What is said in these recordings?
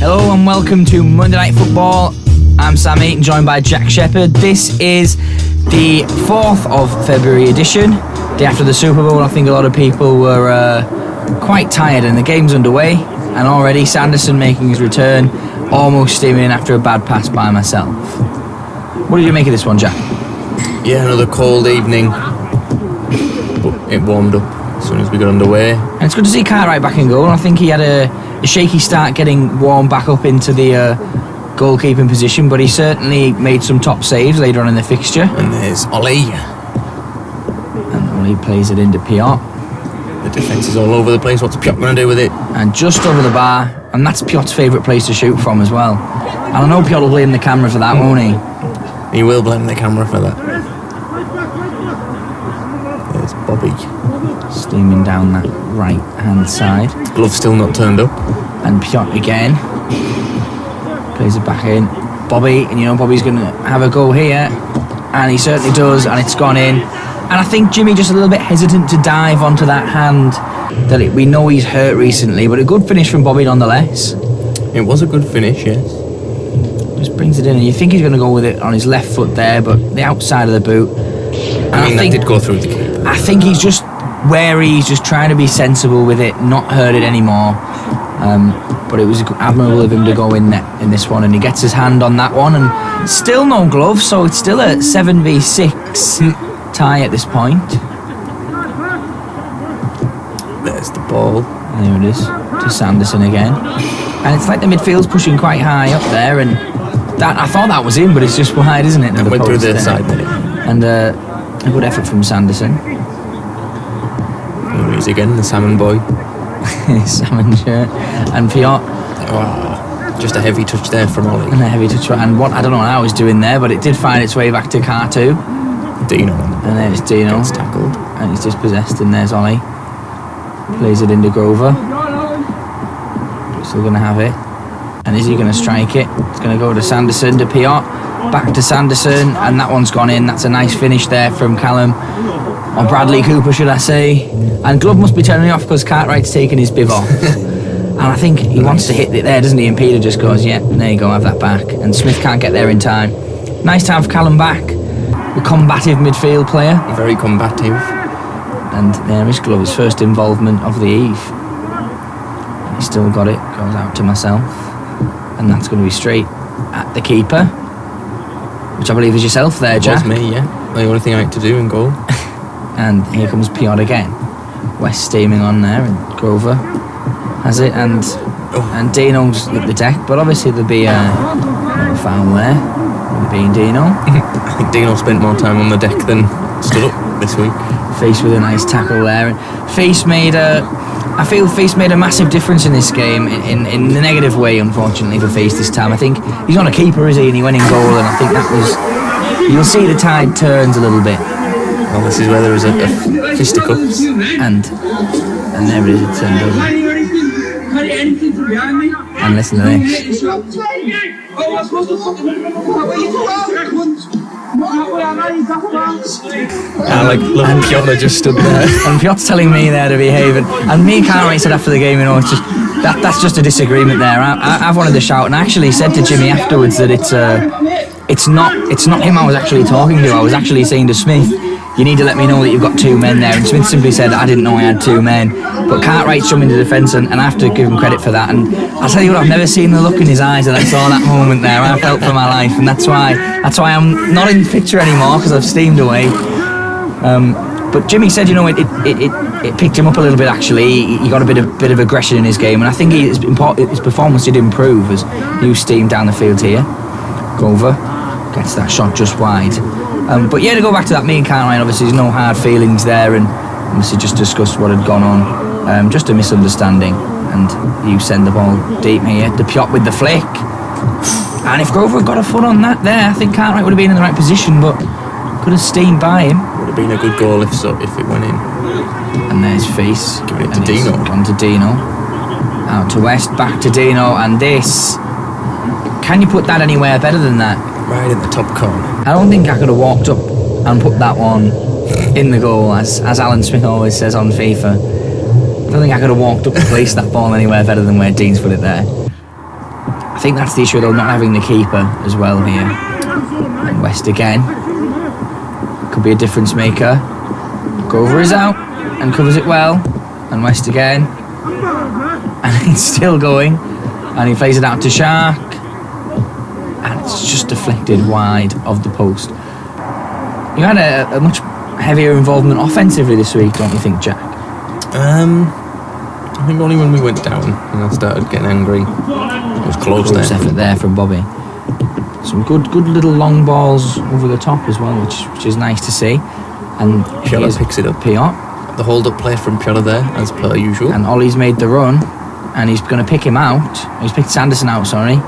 Hello and welcome to Monday Night Football. I'm Sam Eaton, joined by Jack Shepherd. This is the 4th of February edition, day after the Super Bowl. I think a lot of people were quite tired and the game's underway, and already Sanderson making his return, almost steaming in after a bad pass by myself. What did you make of this one, Jack? Yeah, another cold evening, but it warmed up as soon as we got underway. And it's good to see Cartwright back in goal. I think he had a shaky start getting warmed back up into the goalkeeping position, but he certainly made some top saves later on in the fixture. And there's Ollie. And Ollie plays it into Piot. The defence is all over the place. What's Piot going to do with it? And just over the bar, and that's Piot's favourite place to shoot from as well. And I know Piot will blame the camera for that, won't he? He will blame the camera for that. There's Bobby. Steaming down that right hand side. Glove still not turned up. And Piot again. Plays it back in. Bobby, and you know Bobby's going to have a go here. And he certainly does, and it's gone in. And I think Jimmy just a little bit hesitant to dive onto that hand. We know he's hurt recently, but a good finish from Bobby nonetheless. It was a good finish, yes. Just brings it in, and you think he's going to go with it on his left foot there, but the outside of the boot. And I think that did go through the keeper. I think he's just wary, he's just trying to be sensible with it, not hurt it anymore. But it was admirable of him to go in this one, and he gets his hand on that one, and still no glove, so it's still a 7v6 tie at this point. There's the ball. There it is, to Sanderson again. And it's like the midfield's pushing quite high up there, and that I thought that was in, but it's just wide, isn't it? It went through the side there. And a good effort from Sanderson. Here he is again, the salmon boy. Salmon shirt. And Piot. Oh, just a heavy touch there from Ollie. And a heavy touch. And what I don't know what I was doing there, but it did find its way back to Cartu. Dino. And there's Dino. Gets tackled. And he's dispossessed, and there's Ollie. Plays it into Grover. Still going to have it. And is he going to strike it? It's going to go to Sanderson, to Piot. Back to Sanderson, and that one's gone in. That's a nice finish there from Callum. Or Bradley Cooper, should I say. And Glove must be turning off because Cartwright's taking his bib off. And I think he wants to hit it there, doesn't he? And Peter just goes, yeah, there you go, have that back. And Smith can't get there in time. Nice to have Callum back. The combative midfield player. Very combative. And there is Glove, his first involvement of the eve. He's still got it, goes out to myself. And that's going to be straight at the keeper. Which I believe is yourself there, Jack. It was me, yeah. The only thing I had to do in goal. And here comes Piot again. West steaming on there, and Grover has it, and Dino's at the deck, but obviously there'll be a foul there, being Dino. I think Dino spent more time on the deck than stood up this week. Face with a nice tackle there. And I feel Face made a massive difference in this game, in the negative way, unfortunately, for Face this time. I think he's not a keeper, is he? And he went in goal, and I think that was... You'll see the tide turns a little bit. Well, this is where there is a fisticuffs. And there it is, it turned over. And listen to this. I love Piotr just stood there. And Piot's telling me there to behave. And me and Cartwright said after the game, you know, it's just that's just a disagreement there. I've wanted to shout, and I actually said to Jimmy afterwards that it's not him I was actually talking to. I was actually saying to Smith, you need to let me know that you've got two men there. And Smith simply said, I didn't know I had two men. But Cartwright's jumping into defence, and I have to give him credit for that. And I'll tell you what, I've never seen the look in his eyes that I saw that moment there. I felt for my life, and that's why I'm not in the picture anymore, because I've steamed away. But Jimmy said, you know, it picked him up a little bit, actually. He got a bit of aggression in his game, and I think his performance did improve as he steamed down the field here. Grover gets that shot just wide. But yeah, to go back to that, me and Cartwright, obviously there's no hard feelings there, and obviously just discussed what had gone on. Just a misunderstanding, and you send the ball deep here. The Piot with the flick, and if Grover had got a foot on that there, I think Cartwright would have been in the right position, but could have steamed by him. Would have been a good goal if it went in. And there's Face. Give it to Dino. Gone to Dino. Out to West, back to Dino, and this. Can you put that anywhere better than that? Right in the top corner. I don't think I could have walked up and put that one in the goal, as Alan Smith always says on FIFA. I don't think I could have walked up and placed that ball anywhere better than where Dean's put it there. I think that's the issue though, not having the keeper as well here. And West again. Could be a difference maker. Grover is out and covers it well. And West again. And it's still going. And he plays it out to Shark. And it's just deflected wide of the post. You had a much heavier involvement offensively this week, don't you think, Jack? I think only when we went down and I started getting angry. It was close Close there. effort there from Bobby. Some good little long balls over the top as well, which is nice to see. And Piotr picks it up. Piotr. The hold-up play from Piotr there, as per usual. And Ollie's made the run, and he's going to pick him out. He's picked Sanderson out, sorry.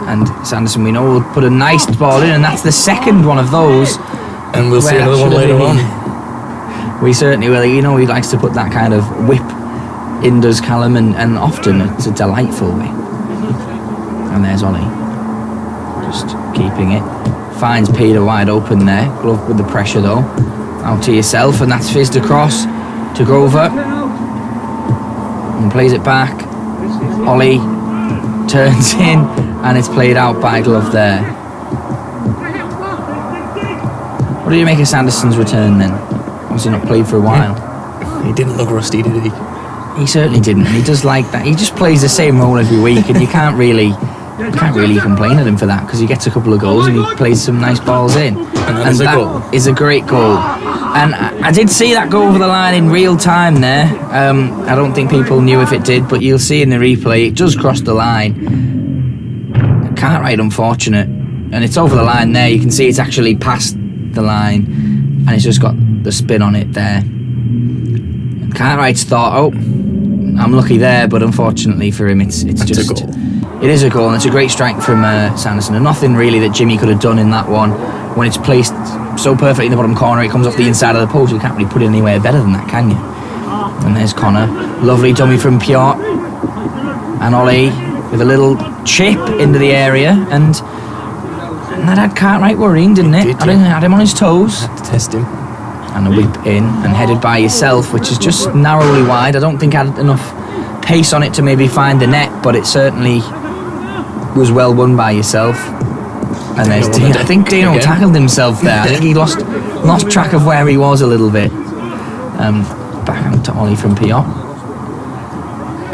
And Sanderson, we know, will put a nice ball in, and that's the second one of those. And we'll see where another one that should later have on. been. We certainly will. You know, he likes to put that kind of whip in, does Callum, and often it's a delightful whip. And there's Ollie, just keeping it. Finds Peter wide open there. Glove with the pressure though. Out to yourself, and that's fizzed across to Grover. And plays it back. Ollie turns in, and it's played out by Glove there. What do you make of Sanderson's return then? Obviously not played for a while. He didn't look rusty, did he? He certainly didn't. He does like that. He just plays the same role every week, and you can't really complain at him for that, because he gets a couple of goals and he plays some nice balls in. And that is a great goal. And I did see that go over the line in real time there. I don't think people knew if it did, but you'll see in the replay it does cross the line. Cartwright unfortunate, and it's over the line there. You can see it's actually past the line, and it's just got the spin on it there. And Cartwright's thought, oh, I'm lucky there, but unfortunately for him, it's just a goal. It is a goal, and it's a great strike from Sanderson, and nothing really that Jimmy could have done in that one. When it's placed so perfectly in the bottom corner, it comes off the inside of the post. You can't really put it anywhere better than that, can you? And there's Connor, lovely dummy from Piotr, and Ollie with a little chip into the area, and that had Cartwright worrying, didn't it? It did, I think it had him on his toes. Had to test him. And a whip in and headed by yourself, which is just narrowly wide. I don't think I had enough pace on it to maybe find the net, but it certainly was well won by yourself. And there's Dino. I think Dino again tackled himself there. I think he lost track of where he was a little bit. Back out to Ollie from Piotr.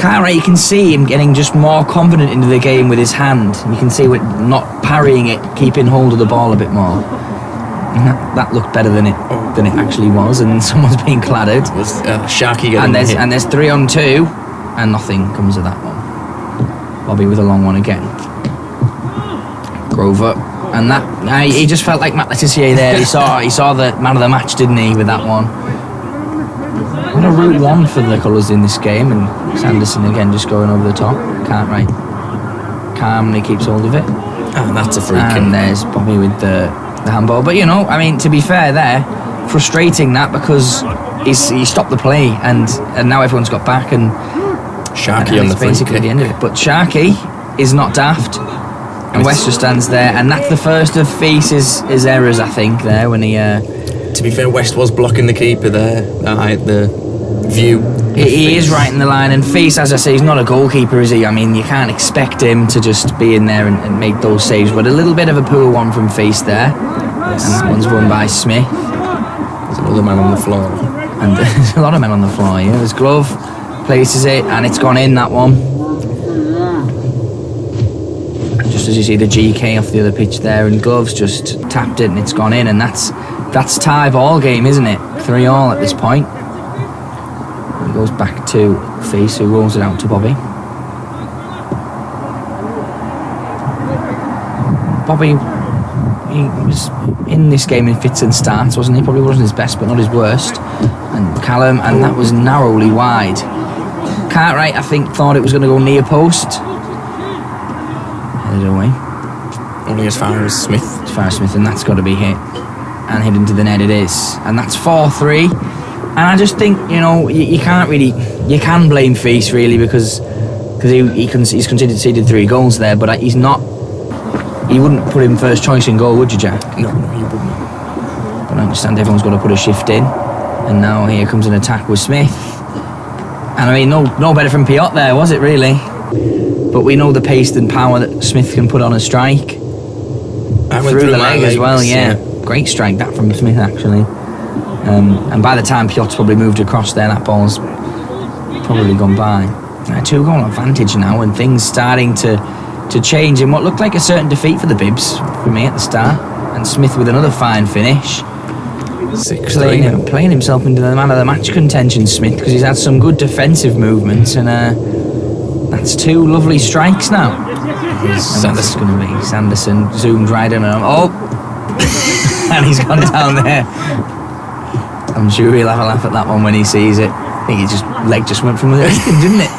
Cartwright, you can see him getting just more confident into the game with his hand. You can see with not parrying it, keeping hold of the ball a bit more. And that looked better than it actually was, and someone's being claddered. It was Sharky getting hit. And there's 3 on 2, and nothing comes of that one. Bobby with a long one again. Grover, and that he just felt like Matt Letizia there. He saw the man of the match, didn't he, with that one? What a route one for the colours in this game, and Sanderson again just going over the top. Cartwright calmly keeps hold of it. And that's a free kick. And there's Bobby with the handball. But you know, I mean, to be fair there, frustrating that, because he stopped the play, and now everyone's got back, and Sharky on the free basically kick. the end of it. But Sharky is not daft, and West just stands there, and that's the first of Feast's errors, I think, there when he. To be fair, West was blocking the keeper there. The view. He is right in the line, and Feast, as I say, he's not a goalkeeper, is he? I mean, you can't expect him to just be in there and make those saves. But a little bit of a poor one from Feast there, and that one's won by Smith. There's another man on the floor. And there's a lot of men on the floor, yeah. There's Glove, places it, and it's gone in, that one. Just as you see the GK off the other pitch there, and Glove's just tapped it and it's gone in, and that's tie ball game, isn't it? 3-3 at this point. He goes back to Feast, who rolls it out to Bobby. Bobby, he was in this game in fits and starts, wasn't he? Probably wasn't his best, but not his worst. And Callum, and that was narrowly wide. Cartwright, I think, thought it was going to go near post. Headed away. Only as far as Smith. As far as Smith, and that's got to be hit. And hit into the net it is. And that's 4-3. And I just think, you know, you can't really... You can blame Feast, really, because he's conceded 3 goals there, but he's not... You wouldn't put him first choice in goal, would you, Jack? No, you wouldn't. But I understand everyone's got to put a shift in. And now here comes an attack with Smith. And I mean, no better from Piotr there, was it really? But we know the pace and power that Smith can put on a strike. I went Through the my leg as well, legs, yeah. Great strike that from Smith, actually. And by the time Piot's probably moved across there, that ball's probably gone by. A 2-goal advantage now, and things starting to change in what looked like a certain defeat for the Bibs, for me, at the start. And Smith with another fine finish. 6-3. Playing himself into the man of the match contention, Smith, because he's had some good defensive movements, and that's 2 lovely strikes now. And that's going to be Sanderson zoomed right in and and he's gone down there. I'm sure he'll have a laugh at that one when he sees it. I think his leg just went from the weekend, didn't it?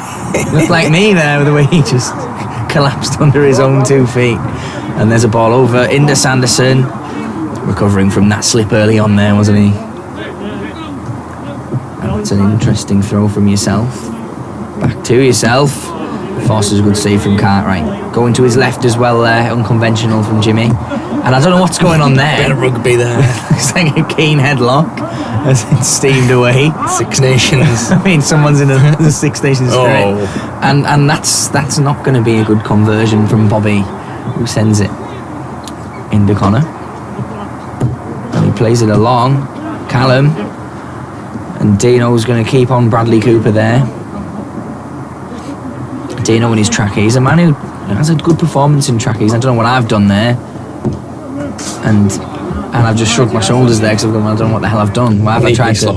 Looked like me there, the way he just collapsed under his own 2 feet. And there's a ball over into Sanderson, recovering from that slip early on there, wasn't he? That's an interesting throw from yourself. Back to yourself. Forces a good save from Cartwright. Going to his left as well there, unconventional from Jimmy. And I don't know what's going on there. Bit of rugby there. It's like a keen headlock as it's steamed away. Six Nations. I mean, someone's in the Six Nations spirit. Oh. And that's not going to be a good conversion from Bobby, who sends it into Connor. And he plays it along. Callum. And Dino's going to keep on Bradley Cooper there. Dino in his trackies. He's a man who has a good performance in trackies. I don't know what I've done there. And I've just shrugged my shoulders there because I've gone, I don't know what the hell I've done. Why have I tried to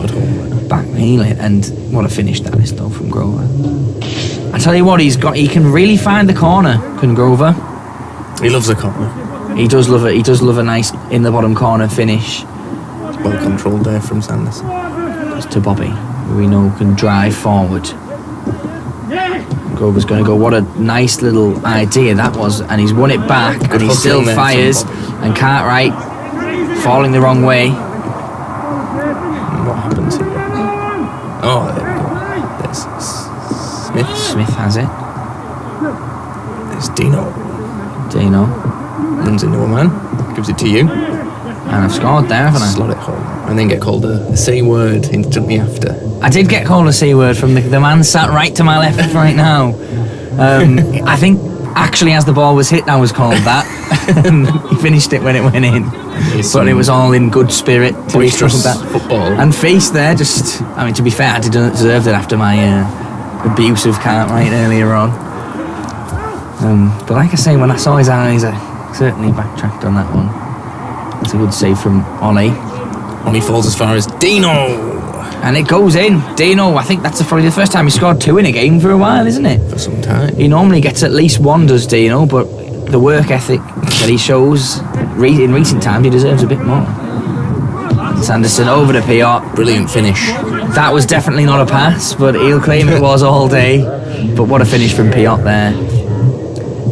backmeel it? And what a finish that is though from Grover. I tell you what, he can really find the corner, can Grover. He loves the corner. He does love it. He does love a nice in the bottom corner finish. Well controlled there from Sanderson. Just to Bobby, who we know can drive forward. Grover's going to go, what a nice little idea that was, and he's won it back, and he still fires, and Cartwright falling the wrong way. What happens here? Oh, there we go. There's Smith. Smith has it. There's Dino. Runs into a man, gives it to you. And I've scored there, haven't I? Slot it home. And then get called a C word instantly after. I did get called a C word from the man sat right to my left right now. I think actually as the ball was hit I was called that. He finished it when it went in. But it was all in good spirit to be called that. Football. And Feast there just, I mean, to be fair, I didn't deserve it after my abuse of Cartwright earlier on. But like I say, when I saw his eyes, I certainly backtracked on that one. It's a good save from Ollie. Ollie falls as far as Dino. And it goes in. Dino, I think that's probably the first time he scored 2 in a game for a while, isn't it? For some time. He normally gets at least 1, does Dino, but the work ethic that he shows in recent times, he deserves a bit more. Sanderson over to Piot. Brilliant finish. That was definitely not a pass, but he'll claim it was all day. But what a finish from Piot there.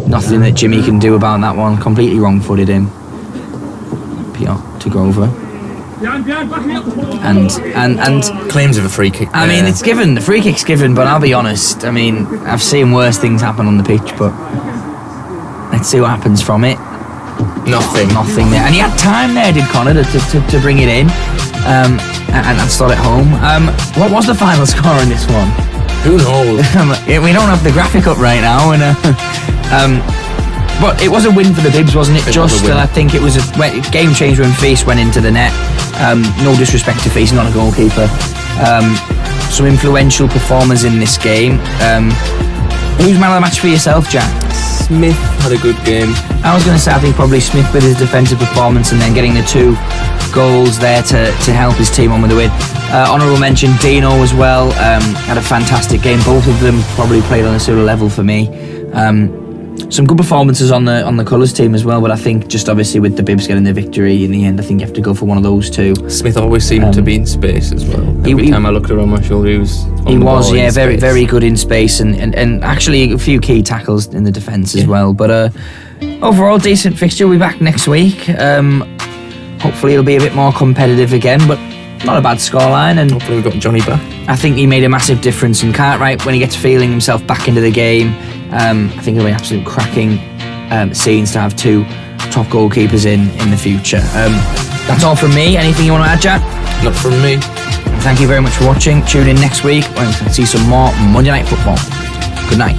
Nothing that Jimmy can do about that one. Completely wrong-footed him. Piot to Grover. And claims of a free kick. I mean, it's given. The free kick's given, but I'll be honest. I mean, I've seen worse things happen on the pitch, but let's see what happens from it. Nothing there. And he had time there, did Connor, to bring it in and slot it home. What was the final score in this one? Who knows? We don't have the graphic up right now, but it was a win for the Bibs, wasn't it? I think it was a game changer when Feast went into the net. No disrespect to Feast, not a goalkeeper. Some influential performers in this game. Who's man of the match for yourself, Jack? Smith had a good game. I was going to say, I think probably Smith with his defensive performance and then getting the 2 goals there to help his team on with the win. Honourable mention, Dino as well. Had a fantastic game. Both of them probably played on a sort of level for me. Some good performances on the colours team as well, but I think just obviously with the Bibs getting the victory in the end, I think you have to go for one of those 2. Smith always seemed to be in space as well. Every time I looked around my shoulder, he was very, very good in space and actually a few key tackles in the defence as well. But overall, decent fixture. We'll be back next week. Hopefully it'll be a bit more competitive again, but not a bad scoreline. And hopefully we've got Johnny back. I think he made a massive difference in Cartwright when he gets feeling himself back into the game. I think it'll be absolute cracking scenes to have 2 top goalkeepers in the future. That's all from me. Anything you want to add, Jack? Not from me. Thank you very much for watching. Tune in next week when we see some more Monday Night Football. Good night.